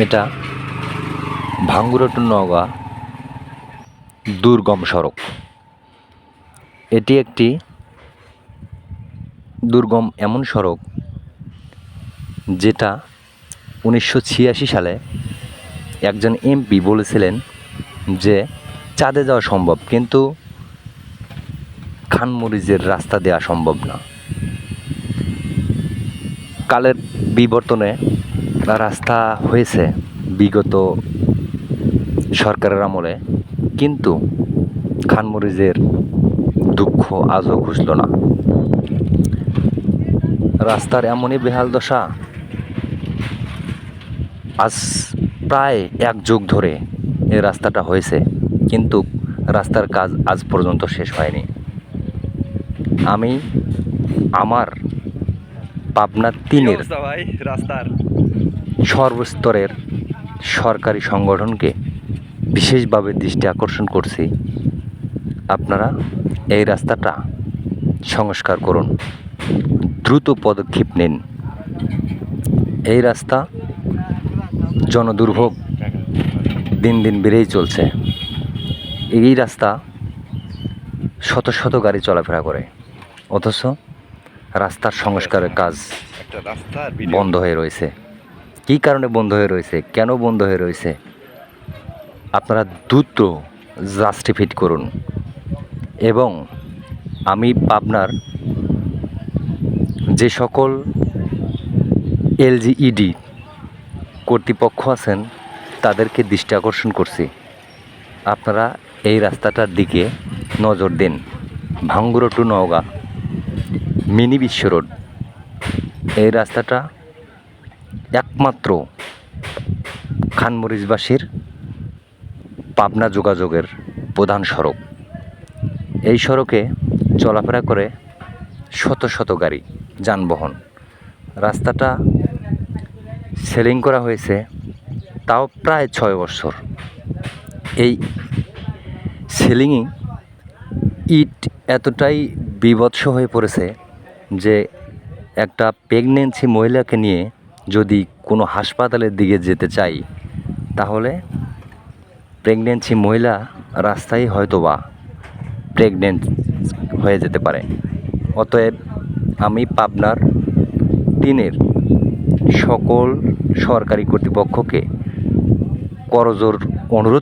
এটা ভাঙ্গুরা টু নওগাঁ দুর্গম সড়ক। এটি একটি দুর্গম এমন সড়ক যেটা 1986 সালে একজন এমপি বলেছিলেন যে চাঁদে যাওয়া সম্ভব, কিন্তু খানমরিচের রাস্তা দেওয়া সম্ভব না। কালের বিবর্তনে রাস্তা হয়েছে বিগত সরকারের আমলে, কিন্তু খানমরিচের দুঃখ আজও ঘুচল না। রাস্তার এমনই বেহাল দশা, আজ প্রায় 1 যুগ ধরে এই রাস্তাটা হয়েছে, কিন্তু রাস্তার কাজ আজ পর্যন্ত শেষ হয়নি। আমি আমার পাবনা 3-এর রাস্তার সর্বস্তরের সরকারি সংগঠনকে বিশেষভাবে দৃষ্টি আকর্ষণ করছি, আপনারা এই রাস্তাটা সংস্কার করুন, দ্রুত পদক্ষেপ নিন। এই রাস্তা জনদুর্ভোগ দিন দিন বেড়েই চলছে। এই রাস্তা শত শত গাড়ি চলাফেরা করে, অথচ রাস্তার সংস্কারের কাজ বন্ধ হয়ে রয়েছে। কী কারণে বন্ধ হয়ে রয়েছে, কেন বন্ধ হয়ে রয়েছে, আপনারা দ্রুত জাস্টিফাইড করুন। এবং আমি পাবনার যে সকল এলজিইডি কর্তৃপক্ষ আছেন তাদেরকে দৃষ্টি আকর্ষণ করছি, আপনারা এই রাস্তাটার দিকে নজর দিন। ভাঙ্গুরা টু নওগাঁ মিনি বিশ্ব রোড, এই রাস্তাটা একমাত্র খানমরিচবাসীর পাবনা যোগাযোগের প্রধান সড়ক। এই সড়কে চলাফেরা করে শত শত গাড়ি যানবাহন। রাস্তাটা সেলিং করা হয়েছে তাও প্রায় 6 বছর। এই সেলিংয়ে ইট এতটাই বীভৎস হয়ে পড়েছে যে একটা প্রেগনেন্সি মহিলাকে নিয়ে যদি কোনো হাসপাতালের দিকে যেতে চাই, তাহলে প্রেগনেন্সি মহিলা রাস্তায় হয়তোবা প্রেগনেন্ট হয়ে যেতে পারে। অতএব আমি পাবনার 3-এর সকল সরকারি কর্তৃপক্ষকে করজোড় অনুরোধ